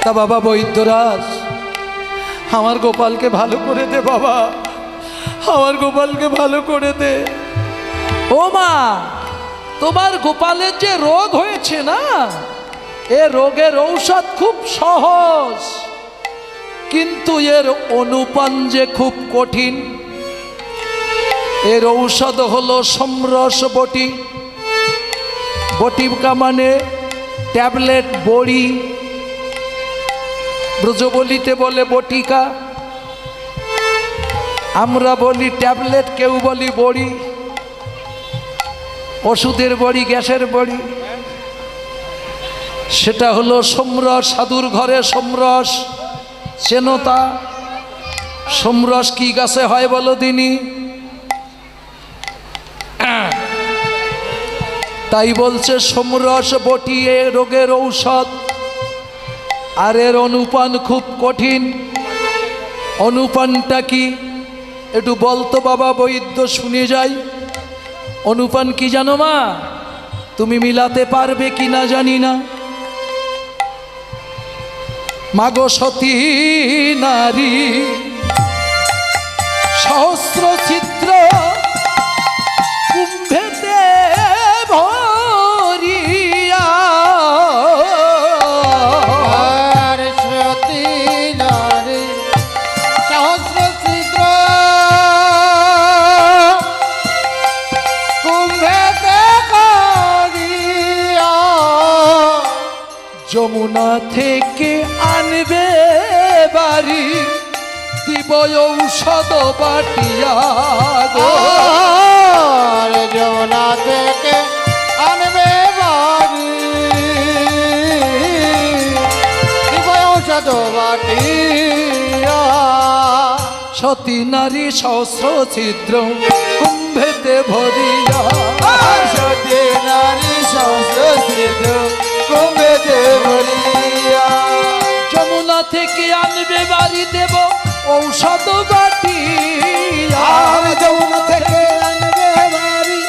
তা বাবা বৈদ্যরাজ, আমার গোপালকে ভালো করে দে বাবা, আমার গোপালকে ভালো করে দে। ও মা, তোমার গোপালের যে রোগ হয়েছে না, এ রোগের ঔষধ খুব সহজ, কিন্তু এর অনুপান যে খুব কঠিন। এর ঔষধ হলো সমরস বটি। বটিকা মানে ট্যাবলেট, বড়ি। ব্রজবলিতে বলে বটিকা, আমরা বলি ট্যাবলেট, কেউ বলি বড়ি। ওষুধের বড়ি, গ্যাসের বড়ি, সেটা হলো সমরস। সাধুর ঘরে সমরস চেনতা। সমরস কি গাছে হয় বলো দিনি? তাই বলছে সমরস বটি এ রোগের ঔষধ, আর এর অনুপান খুব কঠিন। অনুপানটা কি একটু বলতো বাবা বৈদ্য, শুনে যাই। অনুপান কি জানো মা? তুমি মিলাতে পারবে কি না জানি না। মাগো সতী নারী সহস্র ছিদ্র কুম্ভেতে ভরিয়া, সতী নারী সহস্র ছিদ্র কুম্ভেতে করিয়া, যমুনা থেকে আনবে বাড়ি, দিব ঔষধ বাটিয়া গো। যমুনা থেকে আনবে বাড়ি, দিব ঔষধ বাটিয়া। সতী নারী সহস্র ছিদ্র কুম্ভেতে ভরিয়া, সতী নারী সহস্র ছিদ্র কুম্ভেতে ভরিয়া, যমুনা থেকে আনবে বাড়ি, দেব ঔষধ বাটিয়া। যমুনা থেকে আনবে বাড়ি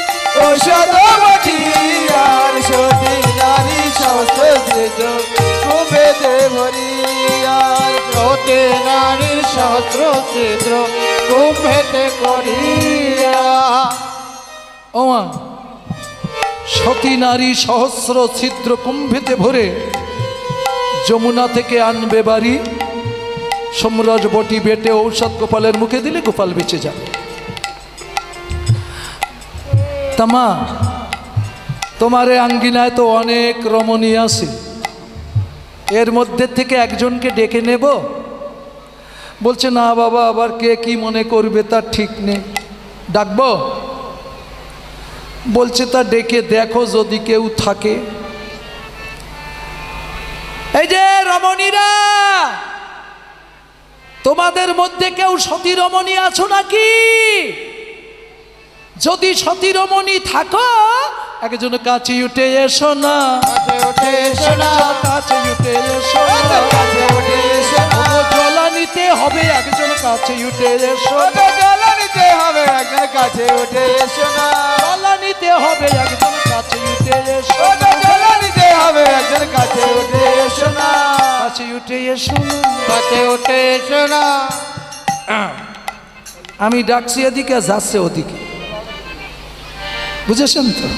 ঔষধ বাটিয়া, সতী নারী সহস্র ছিদ্র কুম্ভেতে ভরিয়া, সতী নারী সহস্র ছিদ্র কুম্ভেতে করিয়া। ওমা, সতী নারী সহস্র ছিদ্র কুম্ভেতে ভরে যমুনা থেকে আনবে বাড়ি, সমরস বটি বেটে ঔষধ গোপালের মুখে দিলে গোপাল বেঁচে যাবে। তামা, তোমার এই আঙ্গিনায় তো অনেক রমণী আছে, এর মধ্যে থেকে একজনকে ডেকে নেব। বলছে না বাবা, আবার কে কি মনে করবে তার ঠিক নেই, ডাকবো? বলছে তা ডেকে দেখো যদি কেউ থাকে। এই যে রমণীরা, তোমাদের মধ্যে কেউ সতী রমণী আছো নাকি? যদি সতী রমণী থাকো, একজন কাছে উঠে এসো না, উঠে এসো না, কাছে উঠে এসো না, কাছে উঠে এসো না, জলা নিতে হবে, একজন কাছে উঠে এসো না, জলা নিতে হবে, একজন কাছে উঠে এসো না, জলা নিতে হবে, একজন কাছে উঠে এসো না, জলা নিতে হবে, একজন কাছে উঠে এসো না, কাছে উঠে এসো না, কাছে উঠে এসো না। আমি ডাকছি এদিকে, যাচ্ছে ওদিকে, বুঝেছেন তো?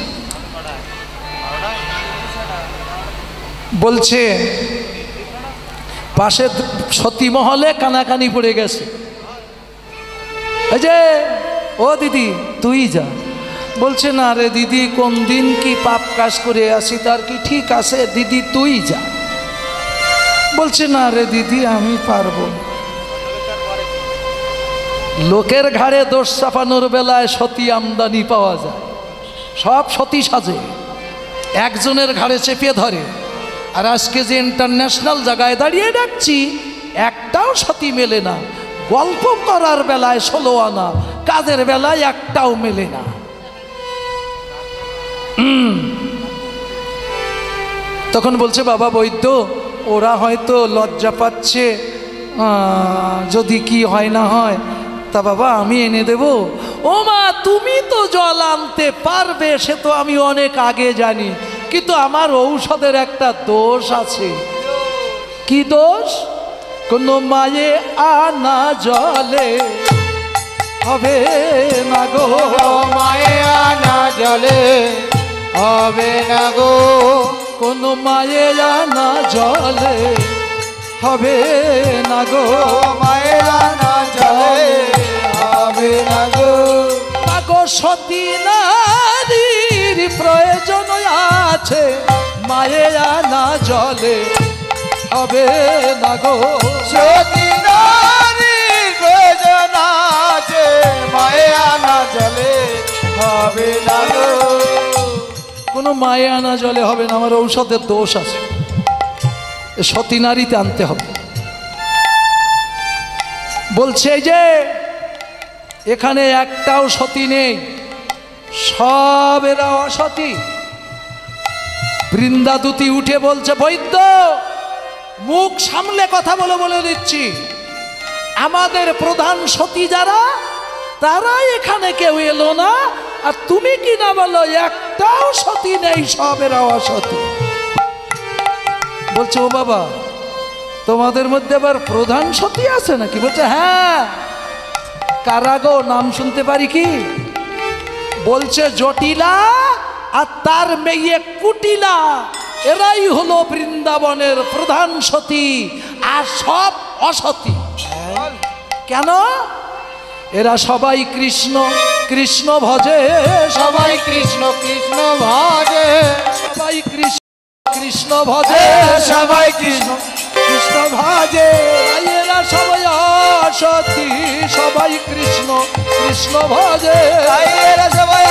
বলছে পাশে সতী মহলে কানাকানি পড়ে গেছে। এই যে ও দিদি তুই যা। বলছে না রে দিদি, কোন দিন কি পাপ কাজ করে আসি, তার কি ঠিক আছে, দিদি তুই যা। বলছে না রে দিদি, আমি পারবো না। লোকের ঘাড়ে দোষ চাপানোর বেলায় সতী আমদানি পাওয়া যায়, সব সতী সাজে, একজনের ঘাড়ে চেপে ধরে। আর আজকে যে ইন্টারন্যাশনাল জায়গায় দাঁড়িয়ে ডাকছি, একটাও সতী মেলে না। গল্প করার বেলায় 16 আনা, কাজের বেলায় একটাও মেলে না। তখন বলছে বাবা বৈদ্য, ওরা হয়তো লজ্জা পাচ্ছে, যদি কি হয় না হয়, তা বাবা আমি এনে দেব। ও মা, তুমি তো জল আনতে পারবে, সে তো আমি অনেক আগে জানি, কিন্তু আমার ঔষধের একটা দোষ আছে। কি দোষ? কোনো মায়ে আনা জলে হবে না গো, মায়ে আনা জলে হবে না গো, কোনো মায়ে আনা জলে হবে না গো, মায়ে আনা জলে হবে না গো। গো সতী নারীর প্রয়োজন আছে, মায়ে আনা জলে হবে না গো, সতী নারীর প্রয়োজন আছে, মায়ে আনা জলে হবে না গো। কোনো মায়ে আনা জলে হবে না, আমার ঔষধের দোষ আছে, সতী নারীতে আনতে হবে। বলছে যে এখানে একটাও সতী নেই, সব এরা অসতী। বৃন্দাদূতি উঠে বলছে, বৈদ্য মুখ সামলে কথা বলে দিচ্ছি, আমাদের প্রধান সতী যারা তারা এখানে কেউ এলো না, আর তুমি কি না বলো একটাও সতী নেই, সব এরা অসতী। বলছে ও বাবা, তোমাদের মধ্যে আবার প্রধান সতী আছে নাকি? বলছে হ্যাঁ। কারা গো, নাম শুনতে পারি কি? বলছে জটিলা আর তার মেয়ে কুটিলা, এরাই হলো বৃন্দাবনের প্রধান সতী, আর সব অসতী। কেন? এরা সবাই কৃষ্ণ কৃষ্ণ ভজে, সবাই কৃষ্ণ কৃষ্ণ ভজে, সবাই কৃষ্ণ কৃষ্ণ ভজে, সবাই কৃষ্ণ কৃষ্ণ ভজে। এরা সবাই অসতী, সবাই কৃষ্ণ কৃষ্ণ ভজে, এরা সবাই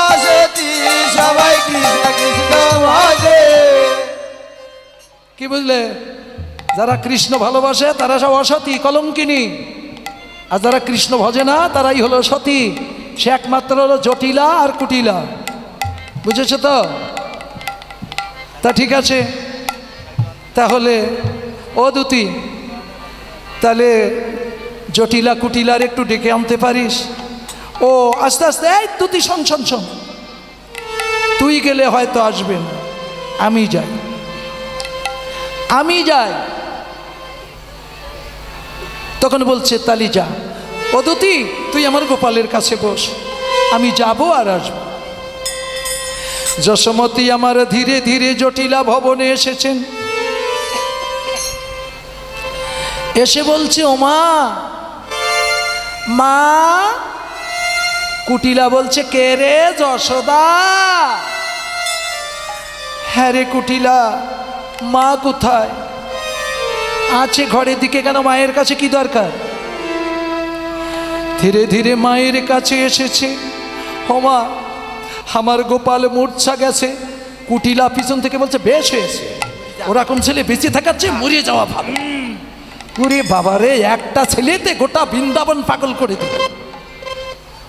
অসতী, সবাই কৃষ্ণ কৃষ্ণ ভজে। কি বুঝলে? যারা কৃষ্ণ ভালোবাসে তারা সব অসতী, কলঙ্কিনী, আর যারা কৃষ্ণ ভজে না তারাই হলো সতী। সে একমাত্র হলো জটিলা আর কুটিলা, বুঝেছো তো? তা ঠিক আছে, তাহলে ও দুতি, তাহলে জটিলা কুটিলার একটু ডেকে আনতে পারিস? ও আস্তে আস্তে, এই দুতি শোন শোন শোন, তুই গেলে হয়তো আসবে না, আমি যাই, আমি যাই। তখন বলছে তালি যা। ও দুতি, তুই আমার গোপালের কাছে বস, আমি যাব আর আসবো। যশোমতী আমার ধীরে ধীরে জটিলা ভবনে এসেছেন, এসে বলছে ও মা, মা। কুটিলা বলছে কে রে? যশোদা। হ্যাঁ রে কুটিলা, মা কোথায়? আছে ঘরের দিকে। কেন, মায়ের কাছে কি দরকার? ধীরে ধীরে মায়ের কাছে এসেছে। ও মা, আমার গোপাল মূর্ছা গেছে। কুটিলা পিছন থেকে বলছে বেশ হয়েছে, ওরকম ছেলে বেঁচে থাকার চেয়ে মরে যাওয়া ভালো। ওরে বাবারে, একটা ছেলেতে গোটা বৃন্দাবন পাগল করে দিল।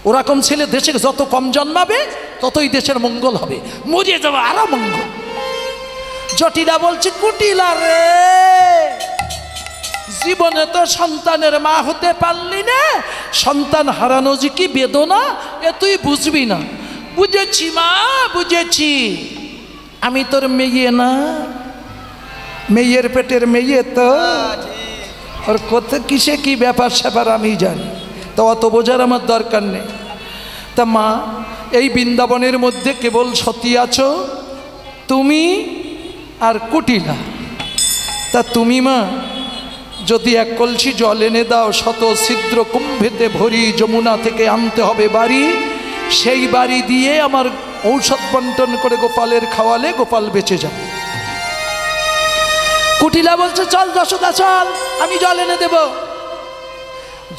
ওরকম ছেলে দেশে যত কম জন্মাবে ততই দেশের মঙ্গল হবে, মরে যাওয়া আরো মঙ্গল। জটিলা বলছে কুটিলা রে, জীবনে তো সন্তানের মা হতে পারলি না, সন্তান হারানো যে কি বেদনা এ তুই বুঝবি না। বুঝেছি মা, বুঝেছি, আমি তোর মেয়ে না, মেয়ের পেটের মেয়ে তো, আর কত কিসে কি ব্যাপার স্যাপার আমি জানি, তো অত বোঝার আমার দরকার নেই। তা মা, এই বৃন্দাবনের মধ্যে কেবল সতী আছো তুমি আর কুটিলা। তা তুমি মা যদি এক কলসি জল এনে দাও, শত ছিদ্র কুম্ভেতে ভরি যমুনা থেকে আনতে হবে বাড়ি, সেই বাড়ি দিয়ে আমার ঔষধ বন্টন করে গোপালের খাওয়ালে গোপাল বেঁচে যাবে। কুটিলা বলছে চল যশোদা চল, আমি জল এনে দেব।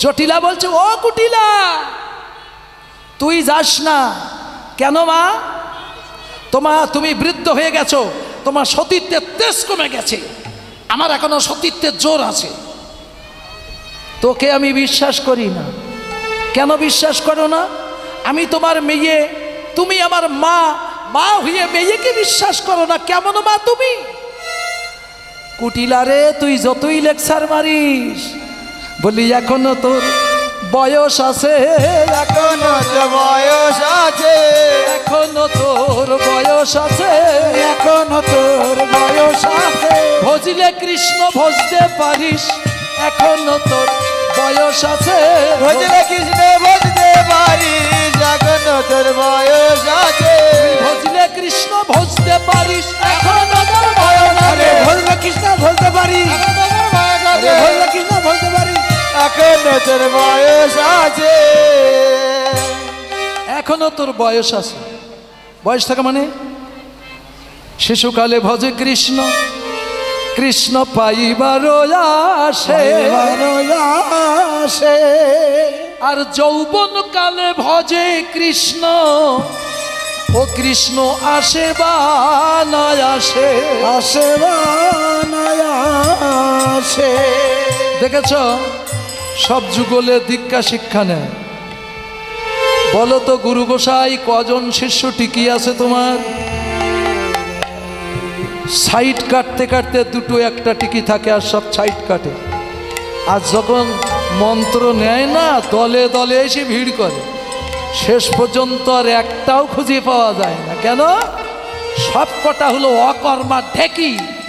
জটিলা বলছে ও কুটিলা, তুই যাস না। কেন মা? তুমি বৃদ্ধ হয়ে গেছো, তোমার সতীত্বের তেজ কমে গেছে, আমার এখনো সতীত্বের জোর আছে। তোকে আমি বিশ্বাস করি না। কেন বিশ্বাস করো না? আমি তোমার মেয়ে, তুমি আমার মা, মা হয়ে মেয়েকে বিশ্বাস করো না? কেমন মা তুমি? কুটিলা রে, তুই যতই লেকচার মারিস, বলি এখনো তোর বয়স আছে, এখনো তো বয়স আছে, এখনো তোর বয়স আছে, এখনো তোর বয়স আছে, ভজিলে কৃষ্ণ ভজতে পারিস, এখনো তোর বয়স আছে, ভজলে কৃষ্ণ ভজতে পারিস, এখনো তোর বয়স আছে, ভজিলে কৃষ্ণ ভজতে পারিস, এখনো তোর বয়স আছে, ভজলে কৃষ্ণ ভজতে পারি, ভজলে কৃষ্ণ ভজতে পারি, এখনো তোর বয়স আছে, এখনো তোর বয়স আছে। বয়স থাকা মানে শিশুকালে ভজে কৃষ্ণ, কৃষ্ণ পাইবার আসে, আসে, আর যৌবন কালে ভজে কৃষ্ণ, ও কৃষ্ণ আসে বা নয় আসে, আসে আসে। দেখেছ সব যুগলে দীক্ষা শিক্ষা নেয়। বলো তো গুরু গোসাই কজন শিষ্য টিকি আছে তোমার? সাইড কাটতে কাটতে দুটো একটা টিকি থাকে আর সব সাইড কাটে। আর যখন মন্ত্র নেয় না দলে দলে এসে ভিড় করে, শেষ পর্যন্ত আর একটাও খুঁজে পাওয়া যায় না। কেন? সব কটা হলো অকর্মা ঢেকি।